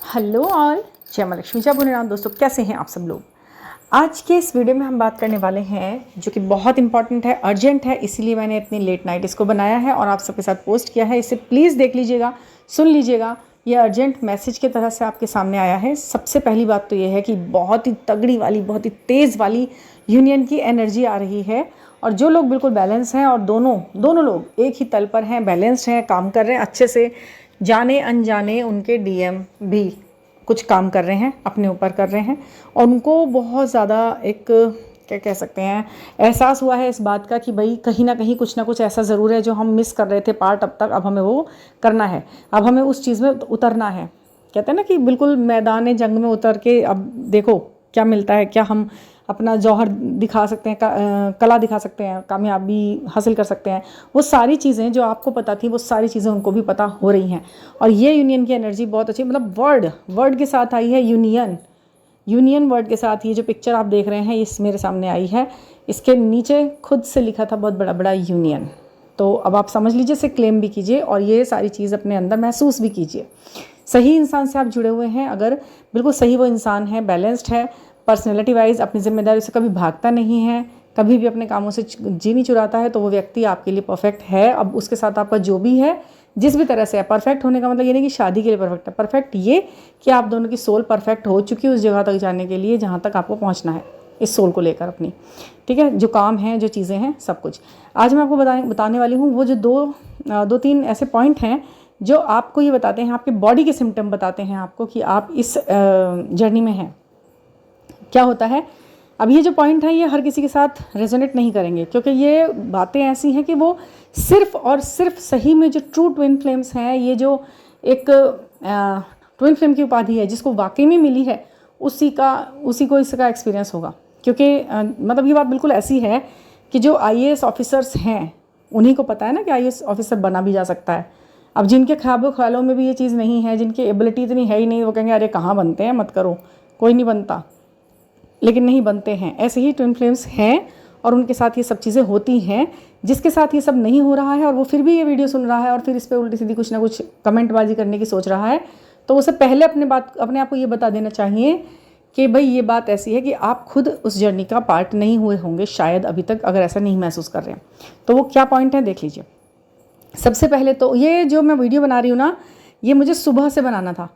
Hello all, जय मां लक्ष्मी, जय भोलेनाथ। दोस्तों कैसे हैं आप सब लोग। आज के इस वीडियो में हम बात करने वाले हैं जो कि बहुत इंपॉर्टेंट है, अर्जेंट है, इसीलिए मैंने इतनी लेट नाइट इसको बनाया है और आप सबके साथ पोस्ट किया है। इसे प्लीज़ देख लीजिएगा, सुन लीजिएगा। ये अर्जेंट मैसेज की तरह से आपके सामने आया है। सबसे पहली बात तो ये है कि बहुत ही तगड़ी वाली, बहुत ही तेज़ वाली यूनियन की एनर्जी आ रही है और जो लोग बिल्कुल बैलेंस हैं और दोनों लोग एक ही तल पर हैं, बैलेंस्ड हैं, काम कर रहे हैं अच्छे से, जाने अनजाने उनके डीएम भी कुछ काम कर रहे हैं, अपने ऊपर कर रहे हैं और उनको बहुत ज़्यादा एक क्या कह सकते हैं, एहसास हुआ है इस बात का कि भाई कहीं ना कहीं कुछ ना कुछ ऐसा ज़रूर है जो हम मिस कर रहे थे पार्ट अब तक, अब हमें वो करना है, अब हमें उस चीज़ में उतरना है। कहते हैं ना कि बिल्कुल मैदान जंग में उतर के अब देखो क्या मिलता है, क्या हम अपना जौहर दिखा सकते हैं, कला दिखा सकते हैं, कामयाबी हासिल कर सकते हैं। वो सारी चीज़ें जो आपको पता थी वो सारी चीज़ें उनको भी पता हो रही हैं। और ये यूनियन की एनर्जी बहुत अच्छी, मतलब वर्ड के साथ आई है, यूनियन वर्ड के साथ। ये जो पिक्चर आप देख रहे हैं इस मेरे सामने आई है, इसके नीचे खुद से लिखा था बहुत बड़ा बड़ा यूनियन। तो अब आप समझ लीजिए, इसे क्लेम भी कीजिए और ये सारी चीज़ अपने अंदर महसूस भी कीजिए। सही इंसान से आप जुड़े हुए हैं, अगर बिल्कुल सही वो इंसान है, बैलेंस्ड है, पर्सनैलिटी वाइज अपनी जिम्मेदारी से कभी भागता नहीं है, कभी भी अपने कामों से जी नहीं चुराता है, तो वो व्यक्ति आपके लिए परफेक्ट है। अब उसके साथ आपका जो भी है, जिस भी तरह से है, परफेक्ट होने का मतलब ये नहीं कि शादी के लिए परफेक्ट है, परफेक्ट ये कि आप दोनों की सोल परफेक्ट हो चुकी है उस जगह तक जाने के लिए जहाँ तक आपको पहुँचना है, इस सोल को लेकर अपनी, ठीक है, जो काम है, जो चीज़ें हैं, सब कुछ। आज मैं आपको बताने वाली हूँ वो जो दो तीन ऐसे पॉइंट हैं जो आपको ये बताते हैं, आपके बॉडी के सिम्टम बताते हैं आपको कि आप इस जर्नी में हैं। क्या होता है, अब ये जो पॉइंट है ये हर किसी के साथ रेजोनेट नहीं करेंगे, क्योंकि ये बातें ऐसी हैं कि वो सिर्फ और सिर्फ सही में जो ट्रू ट्विन फ्लेम्स हैं, ये जो एक ट्विन फ्लेम की उपाधि है जिसको वाकई में मिली है, उसी को इसका एक्सपीरियंस होगा। क्योंकि मतलब ये बात बिल्कुल ऐसी है कि जो आईएएस ऑफिसर्स हैं उन्हीं को पता है ना कि आईएएस ऑफिसर बना भी जा सकता है। अब जिनके ख्वाबों ख्यालों में भी ये चीज़ नहीं है, जिनकी एबिलिटी इतनी है ही नहीं, वो कहेंगे अरे कहाँ बनते हैं, मत करो, कोई नहीं बनता, लेकिन नहीं बनते हैं। ऐसे ही ट्विन फ्लेम्स हैं और उनके साथ ये सब चीज़ें होती हैं। जिसके साथ ये सब नहीं हो रहा है और वो फिर भी ये वीडियो सुन रहा है और फिर इस पर उल्टी सीधी कुछ ना कुछ कमेंटबाजी करने की सोच रहा है, तो उसे पहले अपने आप को ये बता देना चाहिए कि भाई ये बात ऐसी है कि आप खुद उस जर्नी का पार्ट नहीं हुए होंगे शायद अभी तक, अगर ऐसा नहीं महसूस कर रहे हैं। तो वो क्या पॉइंट है देख लीजिए। सबसे पहले तो ये जो मैं वीडियो बना रही हूँ ना, ये मुझे सुबह से बनाना था,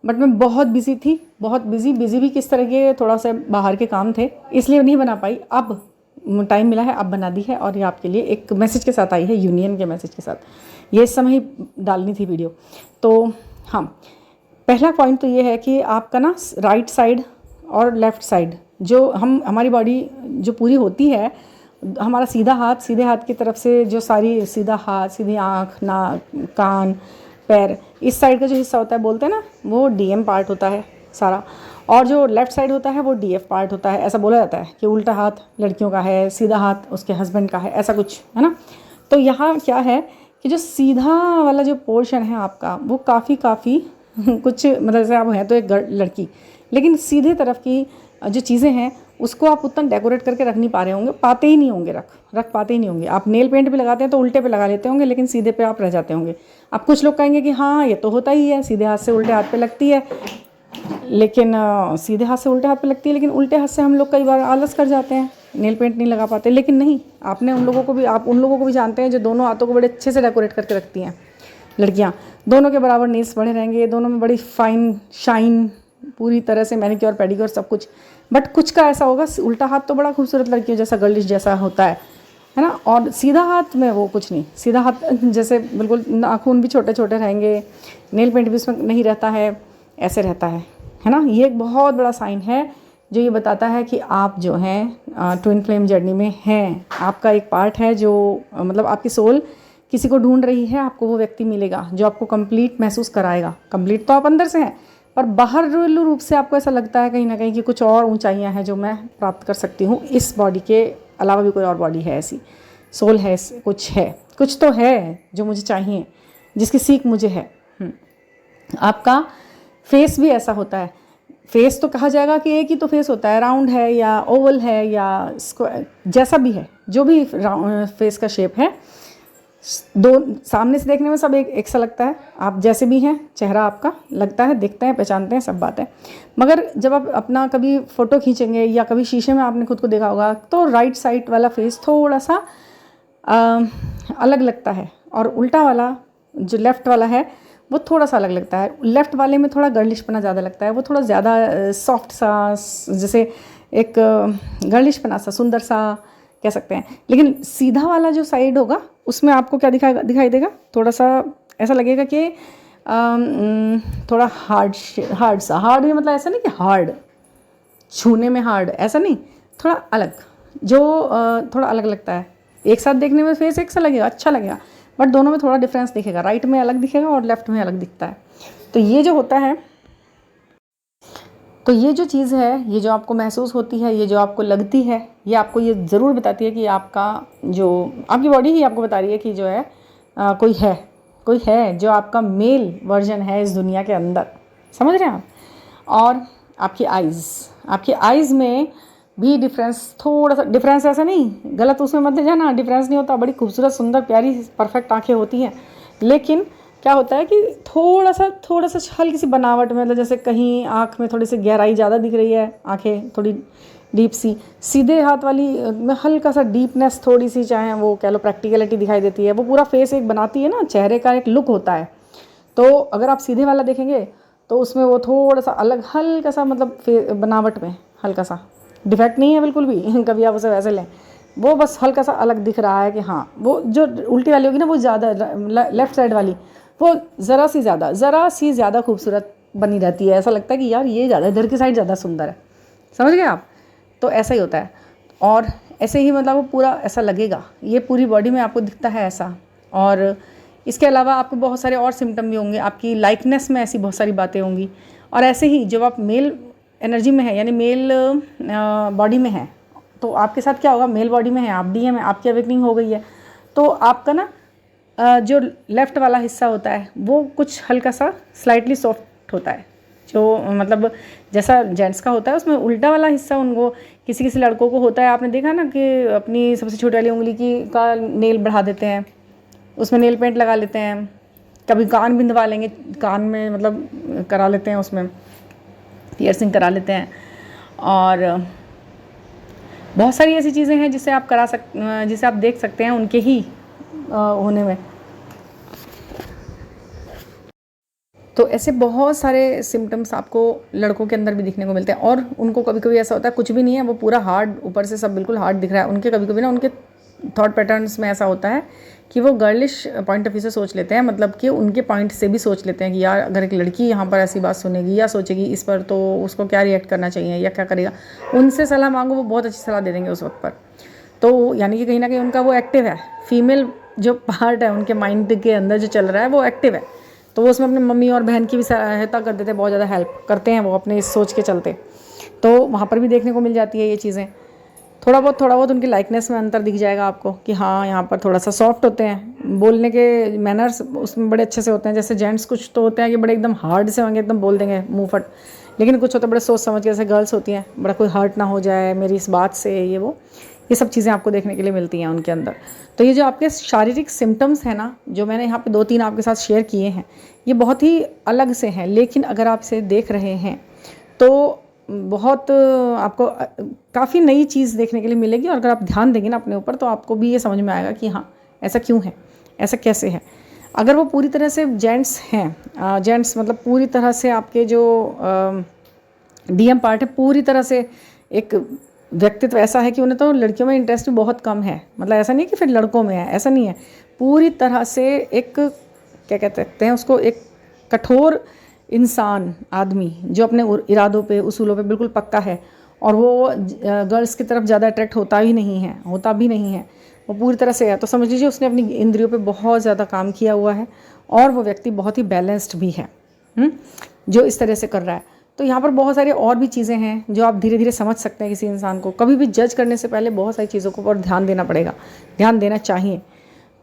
बट मैं बहुत बिजी थी, बहुत बिजी भी किस तरह के, थोड़ा सा बाहर के काम थे, इसलिए नहीं बना पाई। अब टाइम मिला है, अब बना दी है और ये आपके लिए एक मैसेज के साथ आई है, यूनियन के मैसेज के साथ। ये इस समय ही डालनी थी वीडियो। तो हाँ, पहला पॉइंट तो ये है कि आपका ना राइट साइड और लेफ़्ट साइड, जो हमारी बॉडी जो पूरी होती है, हमारा सीधा हाथ, सीधे हाथ की तरफ से जो सारी, सीधा हाथ, सीधी आँख, नाक, कान, पैर, इस साइड का जो हिस्सा होता है, बोलते हैं ना, वो डीएम पार्ट होता है सारा, और जो लेफ़्ट साइड होता है वो डीएफ पार्ट होता है। ऐसा बोला जाता है कि उल्टा हाथ लड़कियों का है, सीधा हाथ उसके हस्बैंड का है, ऐसा कुछ है ना। तो यहाँ क्या है कि जो सीधा वाला जो पोर्शन है आपका, वो काफ़ी कुछ, मतलब जैसे आप हैं तो एक लड़की, लेकिन सीधे तरफ की जो चीज़ें हैं उसको आप उतना डेकोरेट करके रख नहीं पा रहे होंगे, पाते ही नहीं होंगे, रख पाते ही नहीं होंगे। आप नेल पेंट भी लगाते हैं तो उल्टे पे लगा लेते होंगे, लेकिन सीधे पे आप रह जाते होंगे। अब कुछ लोग कहेंगे कि हाँ ये तो होता ही है, सीधे हाथ से उल्टे हाथ पे लगती है, लेकिन सीधे हाथ से उल्टे हाथ पे लगती है, लेकिन उल्टे हाथ से हम लोग कई बार आलस कर जाते हैं, नेल पेंट नहीं लगा पाते। लेकिन नहीं, आप उन लोगों को भी जानते हैं जो दोनों हाथों को बड़े अच्छे से डेकोरेट करके रखती हैं लड़कियाँ। दोनों के बराबर नेल्स बड़े रहेंगे, दोनों में बड़ी फाइन शाइन, पूरी तरह से मैनिक्योर पेडिक्योर सब कुछ। बट कुछ का ऐसा होगा, उल्टा हाथ तो बड़ा खूबसूरत लड़कियों जैसा, गर्लिश जैसा होता है ना, और सीधा हाथ में वो कुछ नहीं। सीधा हाथ जैसे बिल्कुल नाखून भी छोटे छोटे रहेंगे, नेल पेंट भी उसमें नहीं रहता है, ऐसे रहता है ना। ये एक बहुत बड़ा साइन है जो ये बताता है कि आप जो हैं ट्विन फ्लेम जर्नी में हैं। आपका एक पार्ट है जो, मतलब आपकी सोल किसी को ढूंढ रही है, आपको वो व्यक्ति मिलेगा जो आपको कंप्लीट महसूस कराएगा। कंप्लीट तो आप अंदर से हैं, पर बाहर रूप से आपको ऐसा लगता है कहीं ना कहीं कि कुछ और ऊंचाइयां हैं जो मैं प्राप्त कर सकती हूँ, इस बॉडी के अलावा भी कोई और बॉडी है, ऐसी सोल है, कुछ तो है जो मुझे चाहिए, जिसकी सीख मुझे है। आपका फेस भी ऐसा होता है। फेस तो कहा जाएगा कि एक ही तो फेस होता है, राउंड है या ओवल है या स्क्वायर, जैसा भी है, जो भी फेस का शेप है, दो सामने से देखने में सब एक सा लगता है, आप जैसे भी हैं, चेहरा आपका लगता है, दिखते हैं, पहचानते हैं, सब बात है। मगर जब आप अपना कभी फ़ोटो खींचेंगे या कभी शीशे में आपने खुद को देखा होगा तो राइट साइड वाला फेस थोड़ा सा अलग लगता है, और उल्टा वाला जो लेफ़्ट वाला है वो थोड़ा सा अलग लगता है। लेफ़्ट वाले में थोड़ा गर्लिशपना ज़्यादा लगता है, वो थोड़ा ज़्यादा सॉफ्ट सा, जैसे एक गर्लिशपना सा, सुंदर सा कह सकते हैं। लेकिन सीधा वाला जो साइड होगा उसमें आपको क्या दिखाई देगा, थोड़ा सा ऐसा लगेगा कि थोड़ा हार्ड भी, मतलब ऐसा नहीं कि हार्ड छूने में हार्ड, ऐसा नहीं, थोड़ा अलग, जो थोड़ा अलग लगता है। एक साथ देखने में फेस एक सा लगेगा, अच्छा लगेगा, बट दोनों में थोड़ा डिफरेंस दिखेगा, राइट में अलग दिखेगा और लेफ्ट में अलग दिखता है। तो ये जो होता है, तो ये जो चीज़ है, ये जो आपको महसूस होती है, ये जो आपको लगती है, ये आपको ये ज़रूर बताती है कि आपका जो आपकी बॉडी ही आपको बता रही है कि जो है कोई है जो आपका मेल वर्जन है इस दुनिया के अंदर, समझ रहे हैं आप। और आपकी आइज़ में भी डिफरेंस, थोड़ा सा डिफरेंस, ऐसा नहीं गलत उसमें मत ले जाना, डिफरेंस नहीं होता, बड़ी खूबसूरत सुंदर प्यारी परफेक्ट आँखें होती हैं। लेकिन क्या होता है कि थोड़ा सा हल्की सी बनावट में, मतलब जैसे कहीं आँख में थोड़ी सी गहराई ज़्यादा दिख रही है, आँखें थोड़ी डीप सी, सीधे हाथ वाली में हल्का सा डीपनेस थोड़ी सी, चाहे वो कह लो प्रैक्टिकलिटी दिखाई देती है। वो पूरा फेस एक बनाती है ना, चेहरे का एक लुक होता है। तो अगर आप सीधे वाला देखेंगे तो उसमें वो थोड़ा सा अलग, हल्का सा, मतलब बनावट में हल्का सा, डिफेक्ट नहीं है बिल्कुल भी कभी आप उसे वैसे लें, वो बस हल्का सा अलग दिख रहा है कि हाँ, वो जो उल्टी वाली होगी ना, वो ज़्यादा लेफ़्ट साइड वाली, वो ज़रा सी ज़्यादा खूबसूरत बनी रहती है। ऐसा लगता है कि यार ये ज़्यादा, इधर की साइड ज़्यादा सुंदर है, समझ गए आप। तो ऐसा ही होता है, और ऐसे ही मतलब वो पूरा ऐसा लगेगा, ये पूरी बॉडी में आपको दिखता है ऐसा। और इसके अलावा आपको बहुत सारे और सिम्टम भी होंगे, आपकी लाइकनेस में ऐसी बहुत सारी बातें होंगी। और ऐसे ही जब आप मेल एनर्जी में है, यानी मेल बॉडी में है, तो आपके साथ क्या होगा, मेल बॉडी में है आप, डीएम है, आपकी अवेकनिंग हो गई है, तो आपका ना जो लेफ़्ट वाला हिस्सा होता है वो कुछ हल्का सा स्लाइटली सॉफ्ट होता है, जो मतलब जैसा जेंट्स का होता है, उसमें उल्टा वाला हिस्सा उनको किसी लड़कों को होता है। आपने देखा ना कि अपनी सबसे छोटी वाली उंगली का नेल बढ़ा देते हैं, उसमें नेल पेंट लगा लेते हैं, कभी कान बिंदवा लेंगे, कान में मतलब करा लेते हैं, उसमें पियर्सिंग करा लेते हैं। और बहुत सारी ऐसी चीज़ें हैं जिसे आप देख सकते हैं उनके ही होने में। तो ऐसे बहुत सारे सिम्टम्स आपको लड़कों के अंदर भी दिखने को मिलते हैं, और उनको कभी कभी ऐसा होता है कुछ भी नहीं है, वो पूरा हार्ड, ऊपर से सब बिल्कुल हार्ड दिख रहा है। उनके कभी कभी ना, उनके थॉट पैटर्न्स में ऐसा होता है कि वो गर्लिश पॉइंट ऑफ व्यू से सोच लेते हैं, मतलब कि उनके पॉइंट से भी सोच लेते हैं कि यार अगर एक लड़की यहाँ पर ऐसी बात सुनेगी या सोचेगी इस पर, तो उसको क्या रिएक्ट करना चाहिए या क्या करेगा। उनसे सलाह मांगो, वो बहुत अच्छी सलाह दे देंगे उस वक्त पर। तो यानी कि कहीं ना कहीं उनका वो एक्टिव है, फीमेल जो पार्ट है उनके माइंड के अंदर जो चल रहा है वो एक्टिव है। तो वो उसमें अपने मम्मी और बहन की भी सहायता कर देते हैं, बहुत ज़्यादा हेल्प करते हैं वो अपने इस सोच के चलते। तो वहाँ पर भी देखने को मिल जाती है ये चीज़ें। थोड़ा बहुत उनकी लाइकनेस में अंतर दिख जाएगा आपको कि हाँ, यहाँ पर थोड़ा सा सॉफ्ट होते हैं, बोलने के मैनर्स उसमें बड़े अच्छे से होते हैं। जैसे जेंट्स कुछ तो होते हैं कि बड़े एकदम हार्ड से होंगे, एकदम बोल देंगे मुँह फट, लेकिन कुछ होते बड़े सोच समझ के, जैसे गर्ल्स होती हैं, बड़ा कोई हर्ट ना हो जाए मेरी इस बात से, ये सब चीज़ें आपको देखने के लिए मिलती हैं उनके अंदर। तो ये जो आपके शारीरिक सिम्टम्स हैं ना, जो मैंने यहाँ पे 2-3 आपके साथ शेयर किए हैं, ये बहुत ही अलग से हैं, लेकिन अगर आप इसे देख रहे हैं तो बहुत आपको काफ़ी नई चीज़ देखने के लिए मिलेगी। और अगर आप ध्यान देंगे ना अपने ऊपर, तो आपको भी ये समझ में आएगा कि हाँ, ऐसा क्यों है, ऐसा कैसे है। अगर वो पूरी तरह से जेंट्स हैं, जेंट्स मतलब पूरी तरह से आपके जो डीएम पार्ट है, पूरी तरह से एक व्यक्तित्व ऐसा है कि उन्हें तो लड़कियों में इंटरेस्ट भी बहुत कम है, मतलब ऐसा नहीं कि फिर लड़कों में है, ऐसा नहीं है। पूरी तरह से एक, क्या कहते हैं उसको, एक कठोर इंसान, आदमी जो अपने इरादों पे, उसूलों पे बिल्कुल पक्का है, और वो गर्ल्स की तरफ ज़्यादा अट्रैक्ट होता भी नहीं है, वो पूरी तरह से है। तो समझ लीजिए उसने अपनी इंद्रियों पे बहुत ज़्यादा काम किया हुआ है, और वो व्यक्ति बहुत ही बैलेंस्ड भी है जो इस तरह से कर रहा है। तो यहाँ पर बहुत सारी और भी चीज़ें हैं जो आप धीरे धीरे समझ सकते हैं। किसी इंसान को कभी भी जज करने से पहले बहुत सारी चीज़ों को और ध्यान देना पड़ेगा, ध्यान देना चाहिए।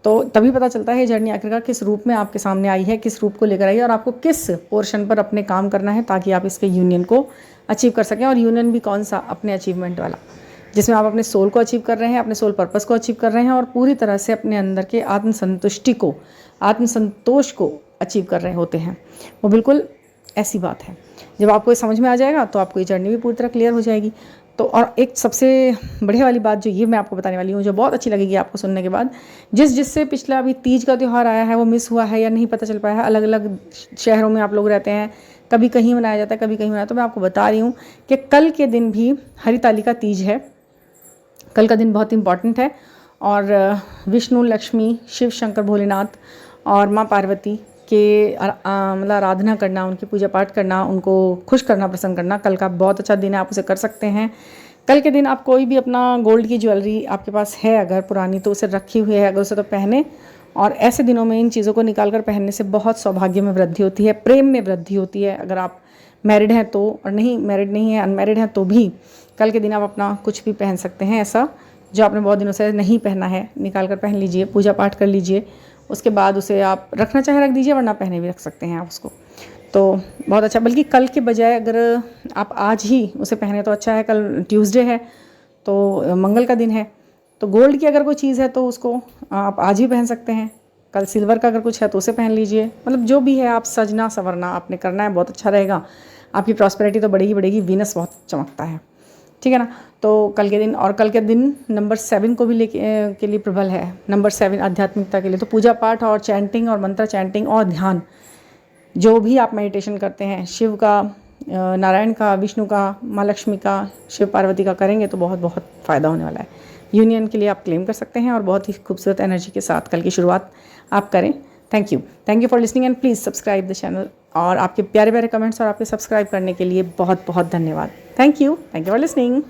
तो तभी पता चलता है जर्नी आखिरकार किस रूप में आपके सामने आई है, किस रूप को लेकर आई है, और आपको किस पोर्शन पर अपने काम करना है ताकि आप इसके यूनियन को अचीव कर सकें। और यूनियन भी कौन सा, अपने अचीवमेंट वाला। जिसमें आप अपने सोल को अचीव कर रहे हैं, अपने सोल पर्पस को अचीव कर रहे हैं और पूरी तरह से अपने अंदर के आत्मसंतुष्टि को, आत्मसंतोष को अचीव कर रहे होते हैं। वो बिल्कुल ऐसी बात है। जब आपको ये समझ में आ जाएगा तो आपको ये जर्नी भी पूरी तरह क्लियर हो जाएगी। तो और एक सबसे बढ़िया वाली बात जो ये मैं आपको बताने वाली हूँ, जो बहुत अच्छी लगेगी आपको सुनने के बाद, जिससे पिछला अभी तीज का त्यौहार आया है वो मिस हुआ है या नहीं पता चल पाया है, अलग अलग शहरों में आप लोग रहते हैं, कभी कहीं मनाया जाता है, कभी कहीं मनाया, तो मैं आपको बता रही हूँ कि कल के दिन भी हरितालिका तीज है। कल का दिन बहुत इंपॉर्टेंट है और विष्णु, लक्ष्मी, शिव, शंकर, भोलेनाथ और माँ पार्वती के मतलब आराधना करना, उनकी पूजा पाठ करना, उनको खुश करना, प्रसन्न करना, कल का बहुत अच्छा दिन है, आप उसे कर सकते हैं। कल के दिन आप कोई भी अपना गोल्ड की ज्वेलरी आपके पास है अगर पुरानी, तो उसे रखी हुई है अगर, उसे तो पहने। और ऐसे दिनों में इन चीज़ों को निकाल कर पहनने से बहुत सौभाग्य में वृद्धि होती है, प्रेम में वृद्धि होती है। अगर आप मैरिड हैं तो, और नहीं मैरिड नहीं है, अनमैरिड हैं तो भी कल के दिन आप अपना कुछ भी पहन सकते हैं ऐसा जो आपने बहुत दिनों से नहीं पहना है, निकाल कर पहन लीजिए, पूजा पाठ कर लीजिए। उसके बाद उसे आप रखना चाहे रख दीजिए, वरना पहने भी रख सकते हैं आप उसको, तो बहुत अच्छा। बल्कि कल के बजाय अगर आप आज ही उसे पहने तो अच्छा है। कल ट्यूसडे है तो मंगल का दिन है, तो गोल्ड की अगर कोई चीज़ है तो उसको आप आज ही पहन सकते हैं। कल सिल्वर का अगर कुछ है तो उसे पहन लीजिए। मतलब जो भी है, आप सजना संवरना आपने करना है, बहुत अच्छा रहेगा। आपकी प्रॉस्पेरिटी तो बढ़ेगी बढ़ेगी, वीनस बहुत चमकता है, ठीक है ना। तो कल के दिन, और कल के दिन नंबर 7 को भी लेके के लिए प्रबल है। नंबर 7 आध्यात्मिकता के लिए, तो पूजा पाठ और चैंटिंग और मंत्र चैंटिंग और ध्यान, जो भी आप मेडिटेशन करते हैं, शिव का, नारायण का, विष्णु का, माँ लक्ष्मी का, शिव पार्वती का करेंगे तो बहुत बहुत फ़ायदा होने वाला है। यूनियन के लिए आप क्लेम कर सकते हैं और बहुत ही खूबसूरत एनर्जी के साथ कल की शुरुआत आप करें। Thank you for listening and please subscribe the channel. और आपके प्यारे प्यारे कमेंट्स और आपके सब्सक्राइब करने के लिए बहुत बहुत धन्यवाद। Thank you for listening.